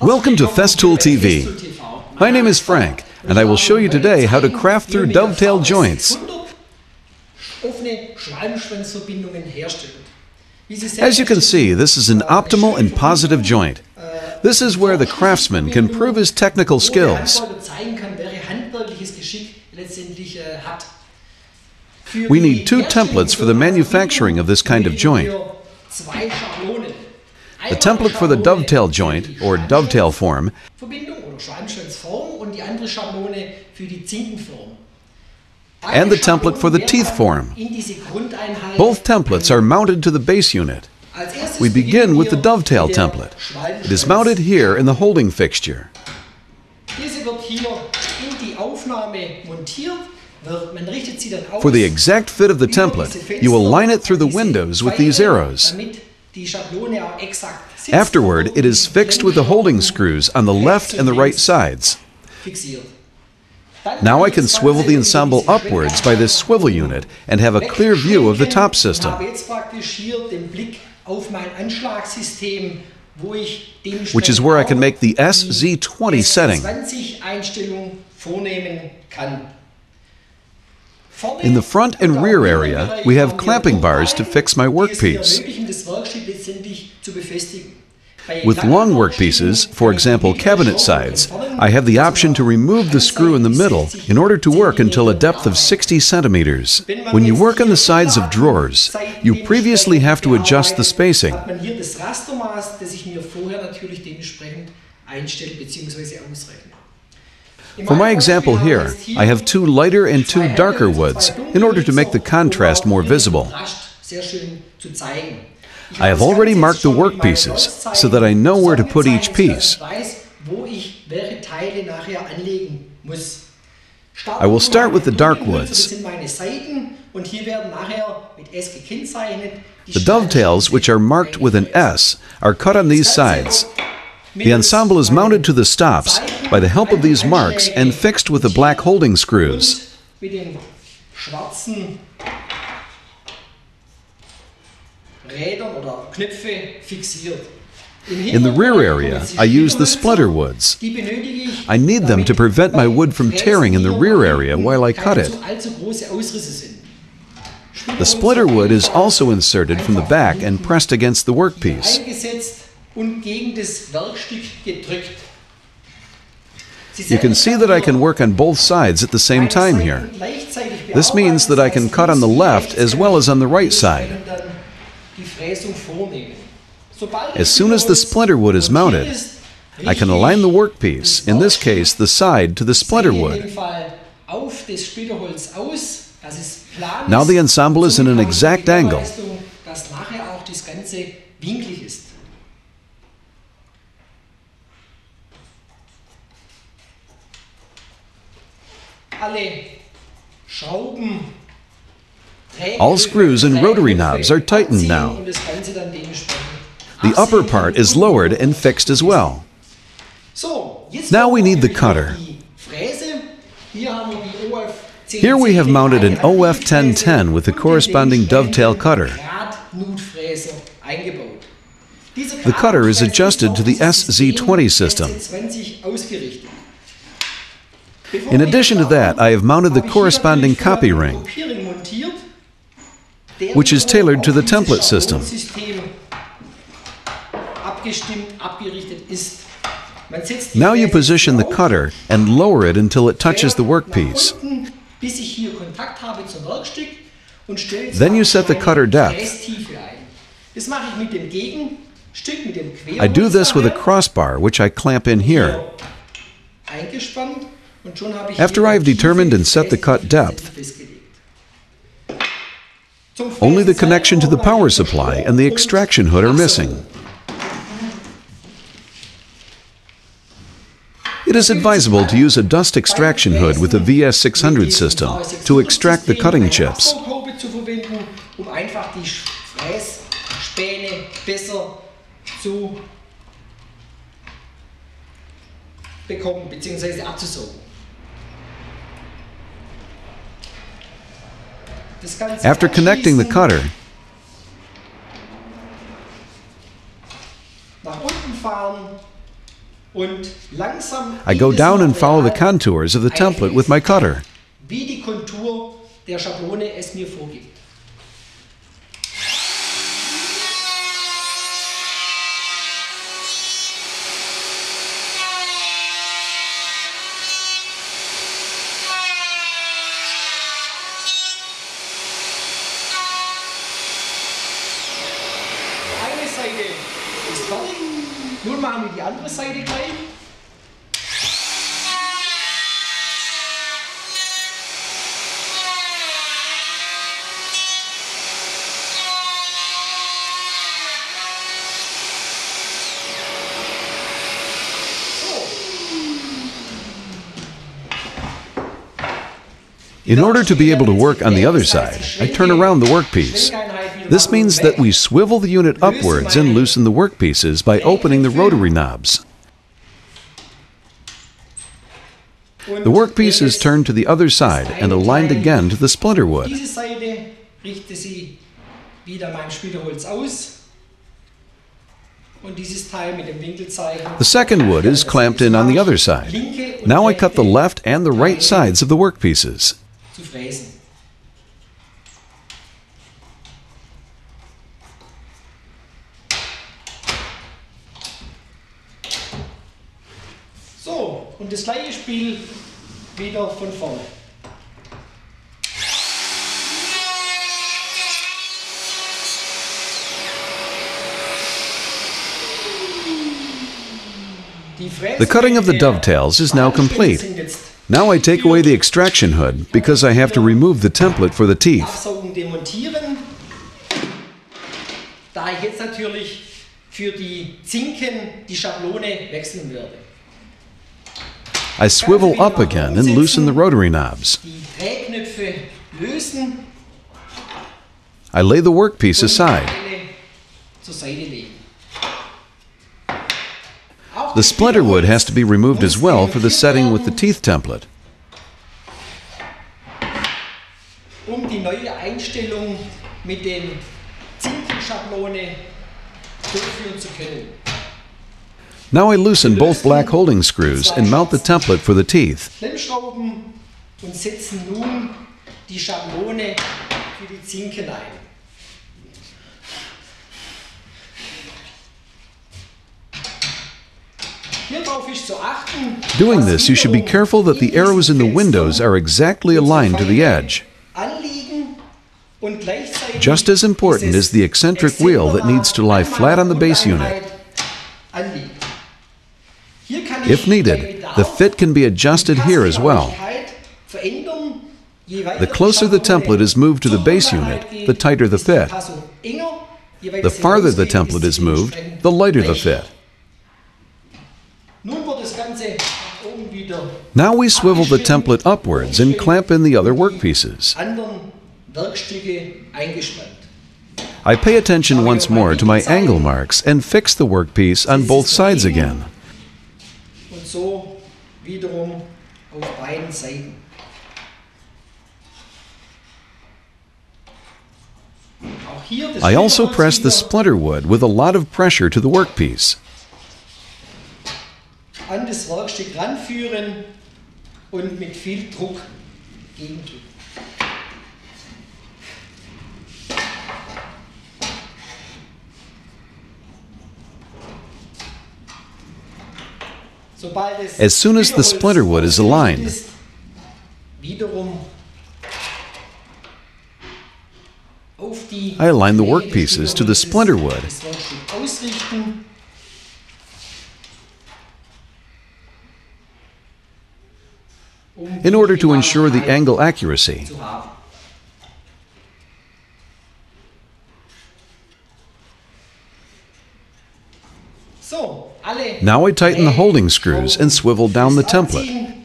Welcome to Festool TV. My name is Frank, and I will show you today how to craft through dovetail joints. As you can see, this is an optimal and positive joint. This is where the craftsman can prove his technical skills. We need two templates for the manufacturing of this kind of joint. The template for the dovetail joint, or dovetail form, and the template for the teeth form. Both templates are mounted to the base unit. We begin with the dovetail template. It is mounted here in the holding fixture. For the exact fit of the template, you will line it through the windows with these arrows. Afterward, it is fixed with the holding screws on the left and the right sides. Now I can swivel the ensemble upwards by this swivel unit and have a clear view of the top system, which is where I can make the SZ20 setting. In the front and rear area, we have clamping bars to fix my workpiece. With long workpieces, for example cabinet sides, I have the option to remove the screw in the middle in order to work until a depth of 60 centimeters. When you work on the sides of drawers, you previously have to adjust the spacing. For my example here, I have two lighter and two darker woods in order to make the contrast more visible. I have already marked the workpieces so that I know where to put each piece. I will start with the dark woods. The dovetails, which are marked with an S, are cut on these sides. The ensemble is mounted to the stops by the help of these marks and fixed with the black holding screws. In the rear area, I use the splitter woods. I need them to prevent my wood from tearing in the rear area while I cut it. The splitter wood is also inserted from the back and pressed against the workpiece. You can see that I can work on both sides at the same time here. This means that I can cut on the left as well as on the right side. As soon as the splinter wood is mounted, I can align the workpiece, in this case the side, to the splinter wood. Now the ensemble is in an exact angle. All screws and rotary knobs are tightened now. The upper part is lowered and fixed as well. Now we need the cutter. Here we have mounted an OF 1010 with the corresponding dovetail cutter. The cutter is adjusted to the SZ20 system. In addition to that, I have mounted the corresponding copy ring, which is tailored to the template system. Now you position the cutter and lower it until it touches the workpiece. Then you set the cutter depth. I do this with a crossbar, which I clamp in here. After I have determined and set the cut depth, only the connection to the power supply and the extraction hood are missing. It is advisable to use a dust extraction hood with the VS600 system to extract the cutting chips. After connecting the cutter, nach unten fahren I go down and follow the contours of the template with my cutter. Wie die Kontur der Schablone es mir vorgibt. Eine Seite ist fertig. Nun machen wir die andere Seite gleich. In order to be able to work on the other side, I turn around the workpiece. This means that we swivel the unit upwards and loosen the workpieces by opening the rotary knobs. The workpiece is turned to the other side and aligned again to the splinter wood. Diese Seite richte sie wieder mein Splitterholz aus. Und dieses Teil mit dem Winkelzeichen. The second wood is clamped in on the other side. Now I cut the left and the right sides of the workpieces. Zu fräsen. So, und das gleiche Spiel wieder von vorne. The cutting of the dovetails is now complete. Now I take away the extraction hood because I have to remove the template for the teeth. Absaugen, demontieren. Da ich jetzt natürlich für die Zinken die Schablone wechseln werde. I swivel up again and loosen the rotary knobs. Die Drehknöpfe lösen. I lay the workpiece aside. Zur Seite legen. The splinter wood has to be removed as well for the setting with the teeth template. Die neue Einstellung mit den Zinkenschablone durchführen zu können. Now I loosen both black holding screws and mount the template for the teeth. Klemmschrauben und setzen nun die Schablone für die Zinken ein. Doing this, you should be careful that the arrows in the windows are exactly aligned to the edge. Just as important is the eccentric wheel that needs to lie flat on the base unit. If needed, the fit can be adjusted here as well. The closer the template is moved to the base unit, the tighter the fit. The farther the template is moved, the lighter the fit. Now we swivel the template upwards and clamp in the other workpieces. I pay attention once more to my angle marks and fix the workpiece on both sides again. I also press the splinter wood with a lot of pressure to the workpiece. An das Werkstück ranführen und mit viel Druck gegendrücken. As soon as the splinter wood is aligned, I align the workpieces to the splinter wood. In order to ensure the angle accuracy. Now I tighten the holding screws and swivel down the template.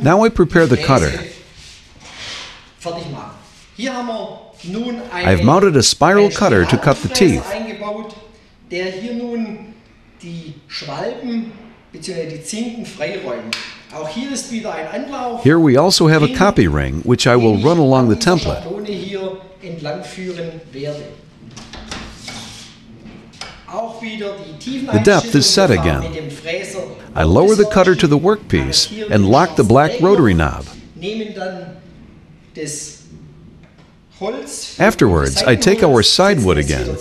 Now I prepare the cutter. I've mounted a spiral cutter to cut the teeth. Here we also have a copy ring, which I will run along the template. The depth is set again. I lower the cutter to the workpiece and lock the black rotary knob. Afterwards, I take our side wood again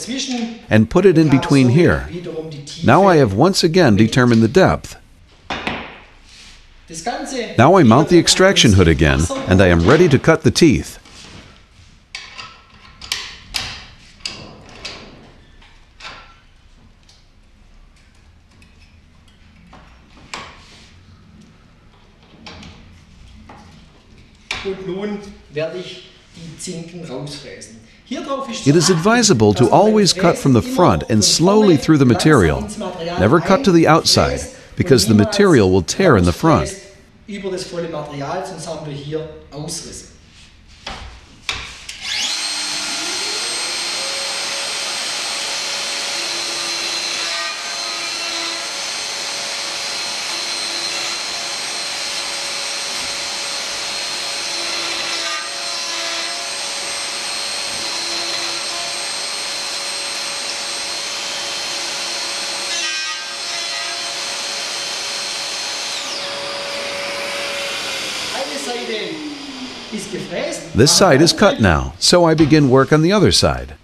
and put it in between here. Now I have once again determined the depth. Now I mount the extraction hood again, and I am ready to cut the teeth. It is advisable to always cut from the front and slowly through the material. Never cut to the outside, because the material will tear in the front. This side is cut now, so I begin work on the other side.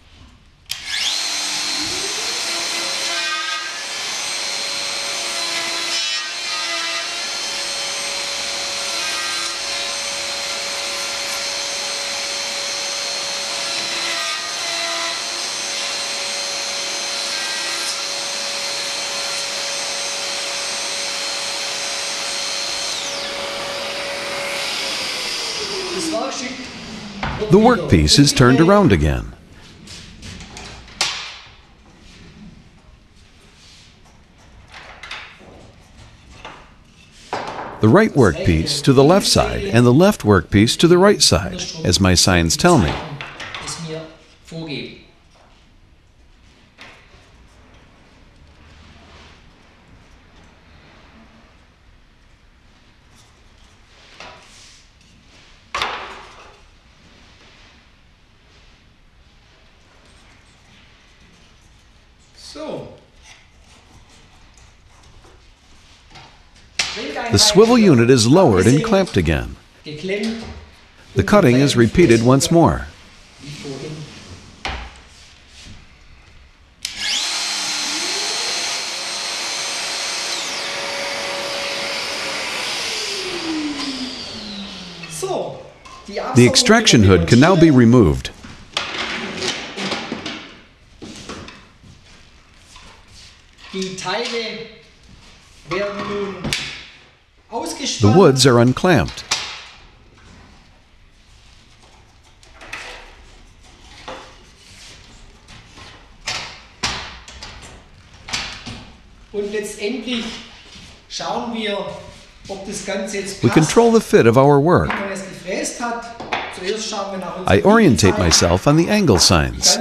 The workpiece is turned around again. The right workpiece to the left side and the left workpiece to the right side, as my signs tell me. The swivel unit is lowered and clamped again. The cutting is repeated once more. The extraction hood can now be removed. The woods are unclamped. We control the fit of our work. I orientate myself on the angle signs.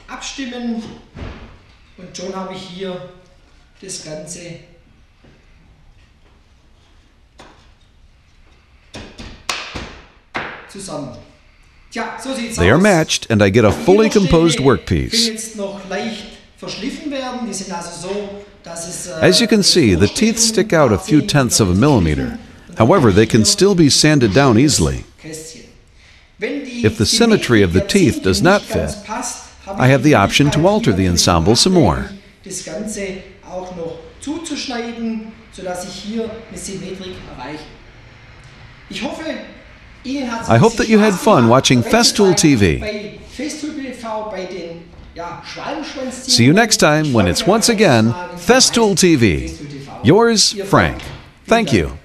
Abstimmen und schon habe ich hier das Ganze zusammen. Tja, so sieht's aus. They are matched and I get a fully composed workpiece. Jetzt noch leicht verschliffen werden. Die sind also so, dass es As you can see, the teeth stick out a few tenths of a millimeter. However, they can still be sanded down easily. If the symmetry of the teeth does not fit, I have the option to alter the ensemble some more. Das Ganze auch noch zuzuschneiden, sodass ich hier eine Symmetrik erreiche. I hope that you had fun watching Festool TV. See you next time when it's once again Festool TV. Yours, Frank. Thank you.